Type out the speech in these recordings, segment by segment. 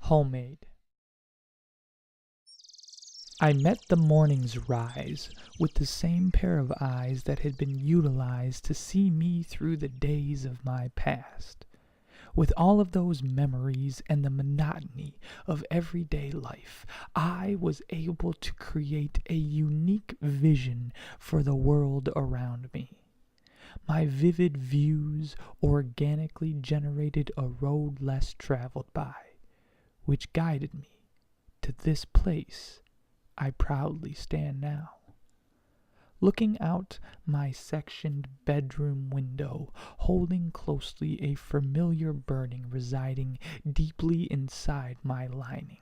Homemade. I met the morning's rise with the same pair of eyes that had been utilized to see me through the days of my past. With all of those memories and the monotony of everyday life, I was able to create a unique vision for the world around me. My vivid views organically generated a road less traveled by, which guided me to this place I proudly stand now. Looking out my sectioned bedroom window, holding closely a familiar burning residing deeply inside my lining.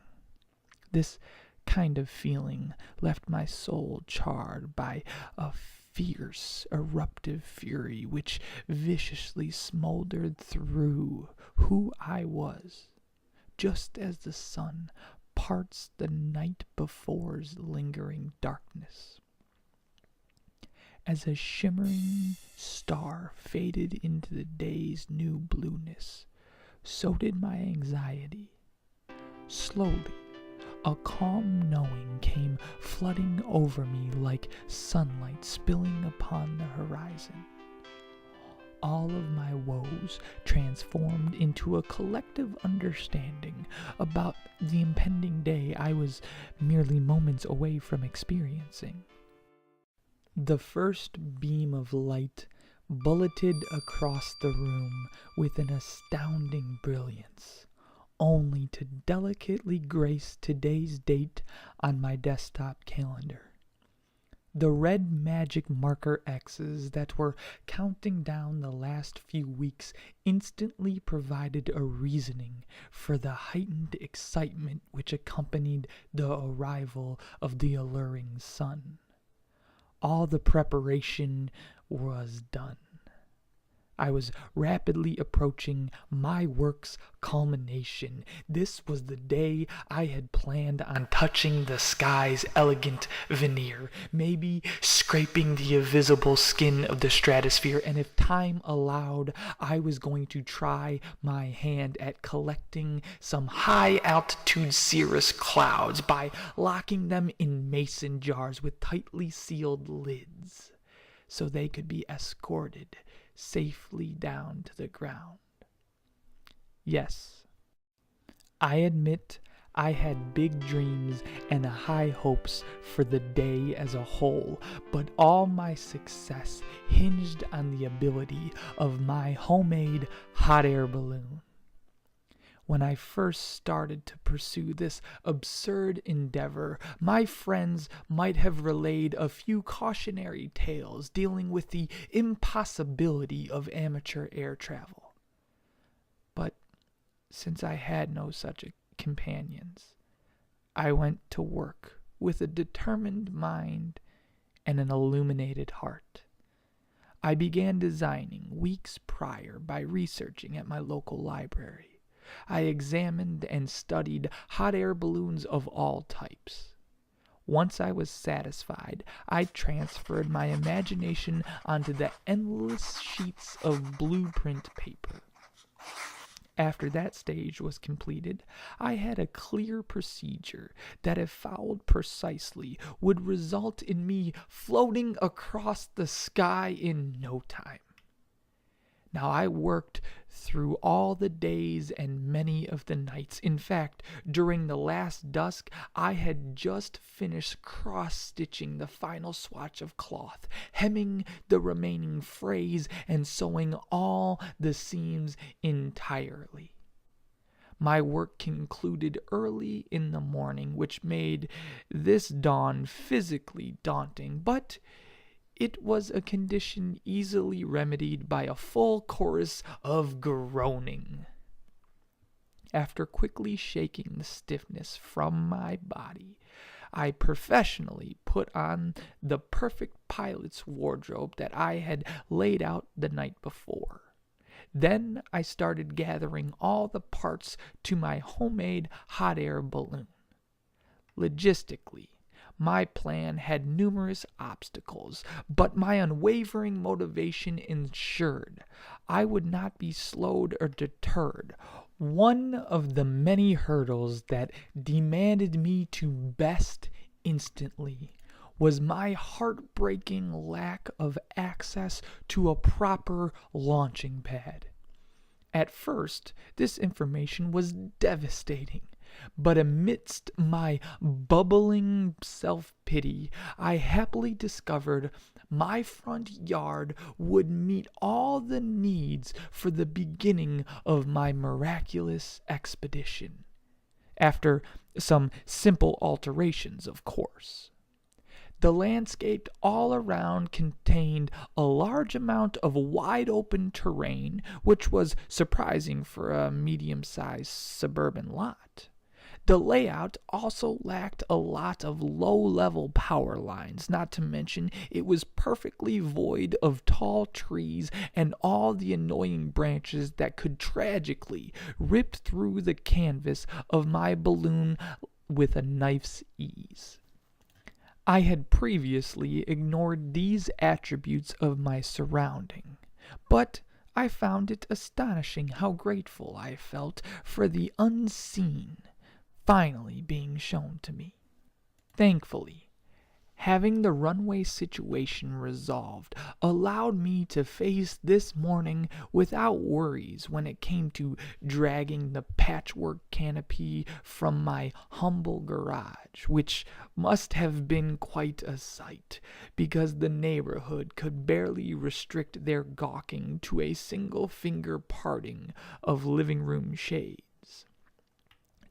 This kind of feeling left my soul charred by a fierce, eruptive fury which viciously smoldered through who I was, just as the sun parts the night before's lingering darkness. As a shimmering star faded into the day's new blueness, so did my anxiety. Slowly, a calm knowing came flooding over me like sunlight spilling upon the horizon. All of my woes transformed into a collective understanding about the impending day I was merely moments away from experiencing. The first beam of light bulleted across the room with an astounding brilliance, only to delicately grace today's date on my desktop calendar. The red magic marker X's that were counting down the last few weeks instantly provided a reasoning for the heightened excitement which accompanied the arrival of the alluring sun. All the preparation was done. I was rapidly approaching my work's culmination. This was the day I had planned on touching the sky's elegant veneer, maybe scraping the invisible skin of the stratosphere, and if time allowed, I was going to try my hand at collecting some high-altitude cirrus clouds by locking them in mason jars with tightly sealed lids, so they could be escorted safely down to the ground. Yes, I admit I had big dreams and high hopes for the day as a whole, but all my success hinged on the ability of my homemade hot air balloon. When I first started to pursue this absurd endeavor, my friends might have relayed a few cautionary tales dealing with the impossibility of amateur air travel. But since I had no such companions, I went to work with a determined mind and an illuminated heart. I began designing weeks prior by researching at my local library. I examined and studied hot air balloons of all types. Once I was satisfied, I transferred my imagination onto the endless sheets of blueprint paper. After that stage was completed, I had a clear procedure that, if followed precisely, would result in me floating across the sky in no time. Now, I worked through all the days and many of the nights. In fact, during the last dusk, I had just finished cross-stitching the final swatch of cloth, hemming the remaining frays, and sewing all the seams entirely. My work concluded early in the morning, which made this dawn physically daunting, but it was a condition easily remedied by a full chorus of groaning. After quickly shaking the stiffness from my body, I professionally put on the perfect pilot's wardrobe that I had laid out the night before. Then I started gathering all the parts to my homemade hot air balloon. Logistically, my plan had numerous obstacles, but my unwavering motivation ensured I would not be slowed or deterred. One of the many hurdles that demanded me to best instantly was my heartbreaking lack of access to a proper launching pad. At first, this information was devastating, but amidst my bubbling self pity, I happily discovered my front yard would meet all the needs for the beginning of my miraculous expedition. After some simple alterations, of course. The landscape all around contained a large amount of wide open terrain, which was surprising for a medium sized suburban lot. The layout also lacked a lot of low level power lines, not to mention it was perfectly void of tall trees and all the annoying branches that could tragically rip through the canvas of my balloon with a knife's ease. I had previously ignored these attributes of my surrounding, but I found it astonishing how grateful I felt for the unseen finally being shown to me. Thankfully, having the runway situation resolved allowed me to face this morning without worries when it came to dragging the patchwork canopy from my humble garage, which must have been quite a sight, because the neighborhood could barely restrict their gawking to a single finger parting of living room shades.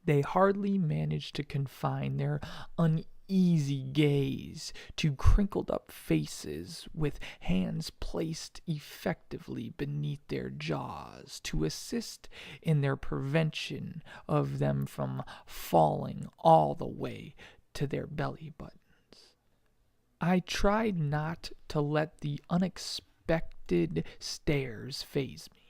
They hardly managed to confine their uneasy gaze to crinkled up faces with hands placed effectively beneath their jaws to assist in their prevention of them from falling all the way to their belly buttons. I tried not to let the unexpected stares faze me.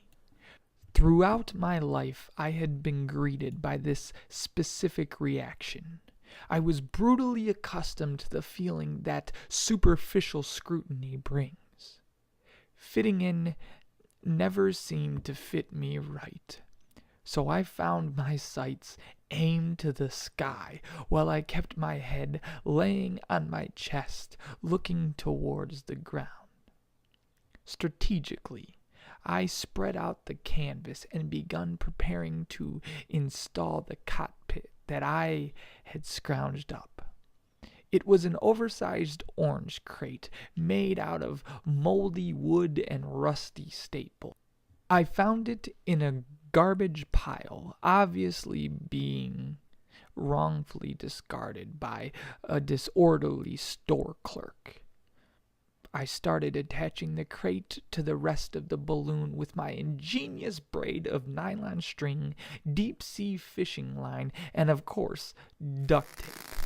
Throughout my life, I had been greeted by this specific reaction. I was brutally accustomed to the feeling that superficial scrutiny brings. Fitting in never seemed to fit me right, so I found my sights aimed to the sky while I kept my head laying on my chest, looking towards the ground. Strategically, I spread out the canvas and begun preparing to install the cockpit that I had scrounged up. It was an oversized orange crate made out of moldy wood and rusty staples. I found it in a garbage pile, obviously being wrongfully discarded by a disorderly store clerk. I started attaching the crate to the rest of the balloon with my ingenious braid of nylon string, deep-sea fishing line, and of course, duct tape.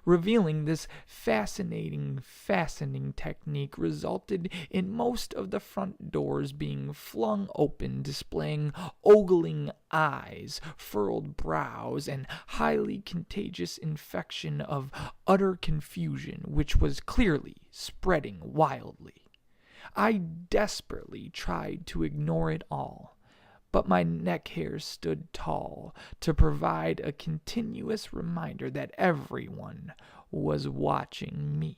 Revealing this fascinating fastening technique resulted in most of the front doors being flung open, displaying ogling eyes, furrowed brows, and highly contagious infection of utter confusion, which was clearly spreading wildly. I desperately tried to ignore it all, but my neck hairs stood tall to provide a continuous reminder that everyone was watching me.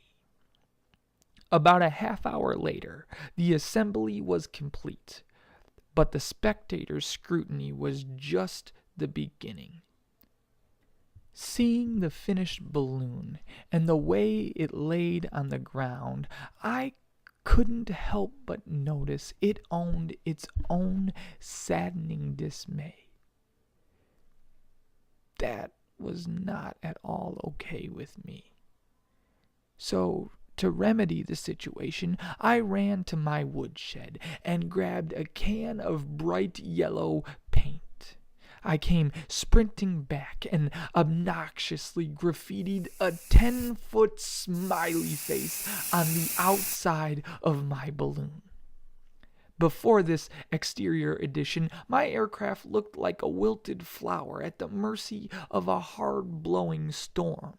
About a half hour later, the assembly was complete, but the spectators' scrutiny was just the beginning. Seeing the finished balloon and the way it laid on the ground, I couldn't help but notice it owned its own saddening dismay. That was not at all okay with me. So, to remedy the situation, I ran to my woodshed and grabbed a can of bright yellow paint. I came sprinting back and obnoxiously graffitied a 10-foot smiley face on the outside of my balloon. Before this exterior addition, my aircraft looked like a wilted flower at the mercy of a hard-blowing storm.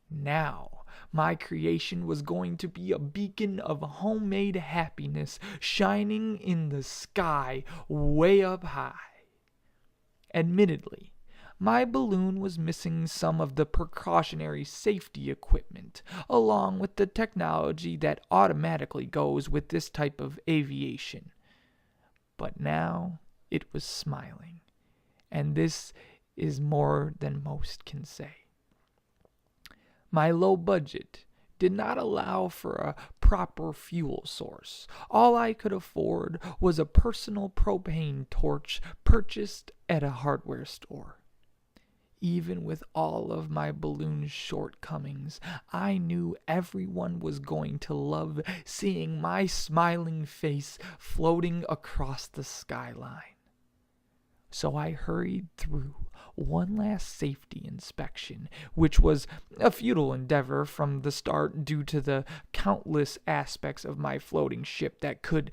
Now, my creation was going to be a beacon of homemade happiness shining in the sky way up high. Admittedly, my balloon was missing some of the precautionary safety equipment, along with the technology that automatically goes with this type of aviation. But now it was smiling, and this is more than most can say. My low budget did not allow for a proper fuel source. All I could afford was a personal propane torch purchased at a hardware store. Even with all of my balloon's shortcomings, I knew everyone was going to love seeing my smiling face floating across the skyline. So I hurried through one last safety inspection, which was a futile endeavor from the start due to the countless aspects of my floating ship that could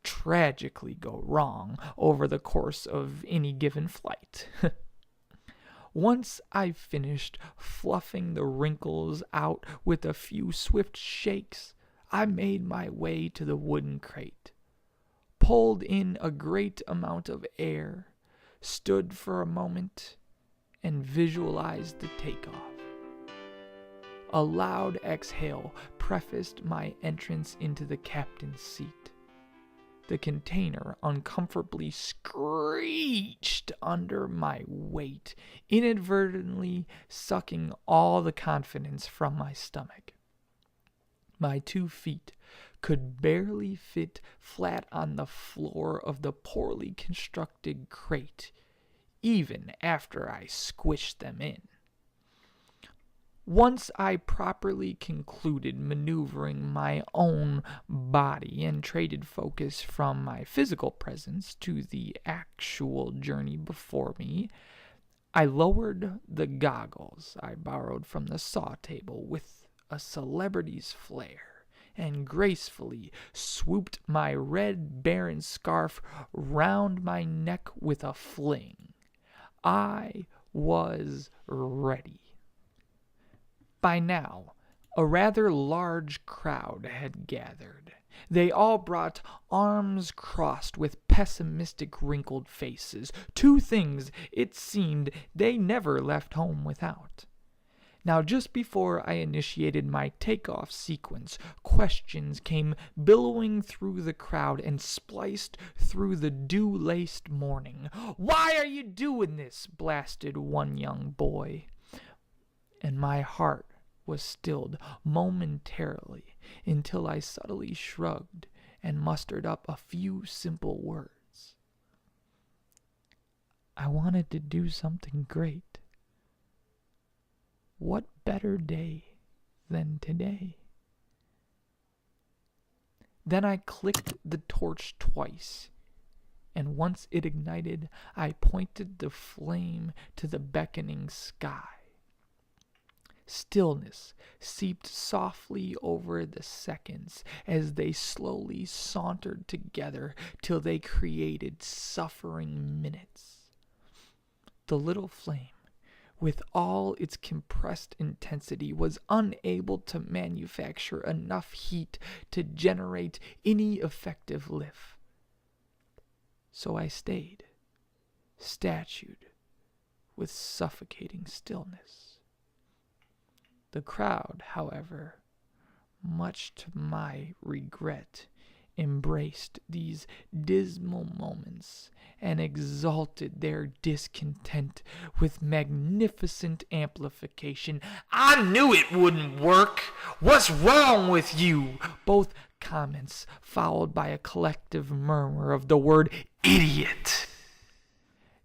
tragically go wrong over the course of any given flight. Once I finished fluffing the wrinkles out with a few swift shakes, I made my way to the wooden crate, pulled in a great amount of air, stood for a moment, and visualized the takeoff. A loud exhale prefaced my entrance into the captain's seat. The container uncomfortably screeched under my weight, inadvertently sucking all the confidence from my stomach. My 2 feet could barely fit flat on the floor of the poorly constructed crate, even after I squished them in. Once I properly concluded maneuvering my own body and traded focus from my physical presence to the actual journey before me, I lowered the goggles I borrowed from the saw table with a celebrity's flair and gracefully swooped my red Baron scarf round my neck with a fling. I was ready. By now, a rather large crowd had gathered. They all brought arms crossed with pessimistic wrinkled faces, 2 things it seemed they never left home without. Now, just before I initiated my takeoff sequence, questions came billowing through the crowd and spliced through the dew-laced morning. "Why are you doing this?" blasted one young boy. And my heart was stilled momentarily until I subtly shrugged and mustered up a few simple words. I wanted to do something great. What better day than today? Then I clicked the torch twice, and once it ignited, I pointed the flame to the beckoning sky. Stillness seeped softly over the seconds as they slowly sauntered together till they created suffering minutes. The little flame, with all its compressed intensity, was unable to manufacture enough heat to generate any effective lift. So I stayed, statued, with suffocating stillness. The crowd, however, much to my regret, embraced these dismal moments and exalted their discontent with magnificent amplification. "I knew it wouldn't work! What's wrong with you?" Both comments followed by a collective murmur of the word "idiot."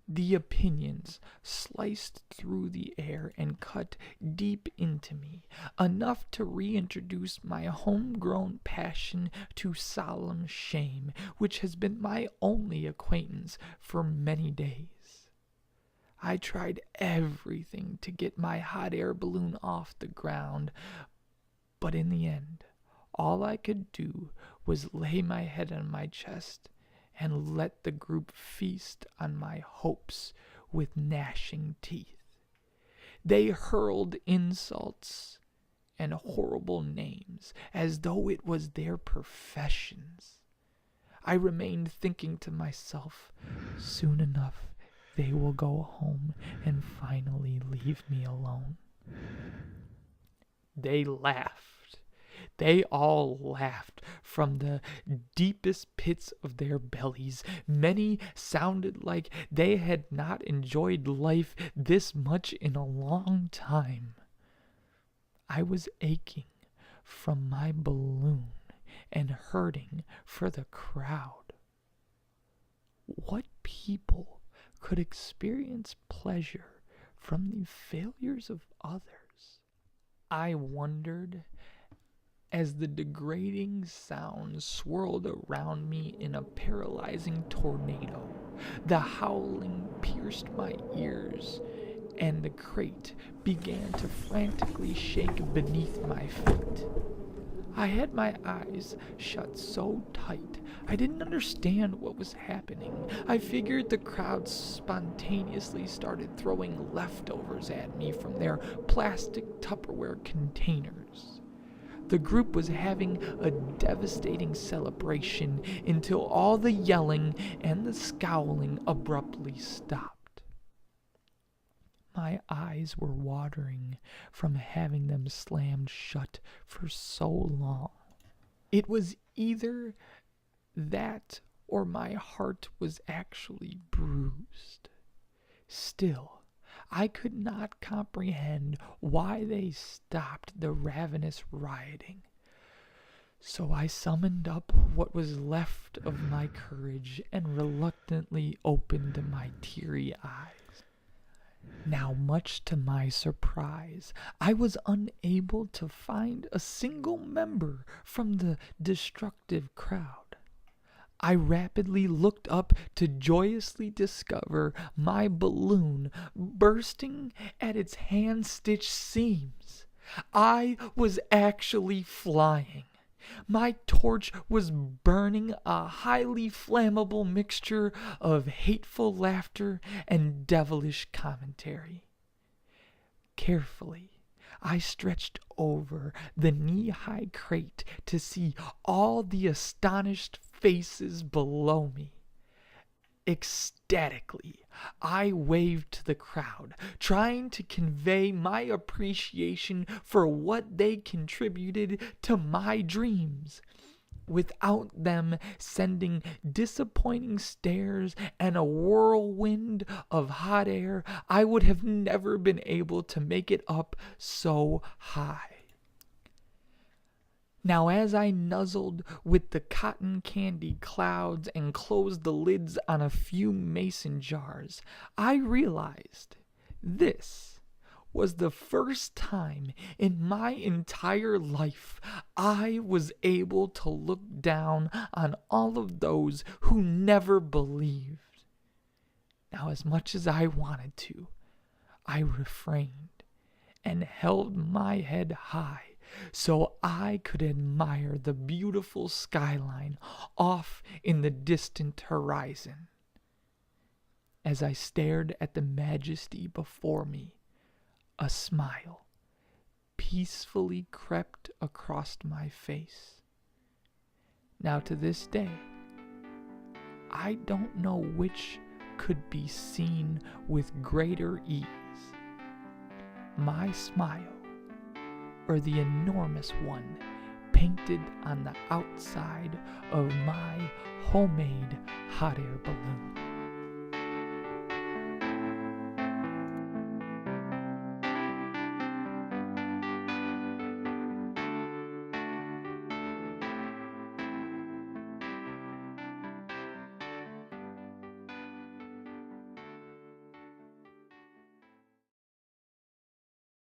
The opinions sliced through the air and cut deep into me, enough to reintroduce my homegrown passion to solemn shame, which has been my only acquaintance for many days. I tried everything to get my hot air balloon off the ground, but in the end, all I could do was lay my head on my chest and let the group feast on my hopes with gnashing teeth. They hurled insults and horrible names as though it was their professions. I remained thinking to myself, soon enough they will go home and finally leave me alone. They laughed. They all laughed from the deepest pits of their bellies. Many sounded like they had not enjoyed life this much in a long time. I was aching from my balloon and hurting for the crowd. What people could experience pleasure from the failures of others? I wondered as the degrading sounds swirled around me in a paralyzing tornado. The howling pierced my ears, and the crate began to frantically shake beneath my feet. I had my eyes shut so tight, I didn't understand what was happening. I figured the crowd spontaneously started throwing leftovers at me from their plastic Tupperware containers. The group was having a devastating celebration until all the yelling and the scowling abruptly stopped. My eyes were watering from having them slammed shut for so long. It was either that or my heart was actually bruised. Still, I could not comprehend why they stopped the ravenous rioting. So I summoned up what was left of my courage and reluctantly opened my teary eyes. Now, much to my surprise, I was unable to find a single member from the destructive crowd. I rapidly looked up to joyously discover my balloon bursting at its hand-stitched seams. I was actually flying. My torch was burning a highly flammable mixture of hateful laughter and devilish commentary. Carefully, I stretched over the knee-high crate to see all the astonished faces below me. Ecstatically, I waved to the crowd, trying to convey my appreciation for what they contributed to my dreams. Without them sending disappointing stares and a whirlwind of hot air, I would have never been able to make it up so high. Now, as I nuzzled with the cotton candy clouds and closed the lids on a few mason jars, I realized this was the first time in my entire life I was able to look down on all of those who never believed. Now, as much as I wanted to, I refrained and held my head high so I could admire the beautiful skyline off in the distant horizon. As I stared at the majesty before me, a smile peacefully crept across my face. Now, to this day, I don't know which could be seen with greater ease, my smile or the enormous one painted on the outside of my homemade hot air balloon.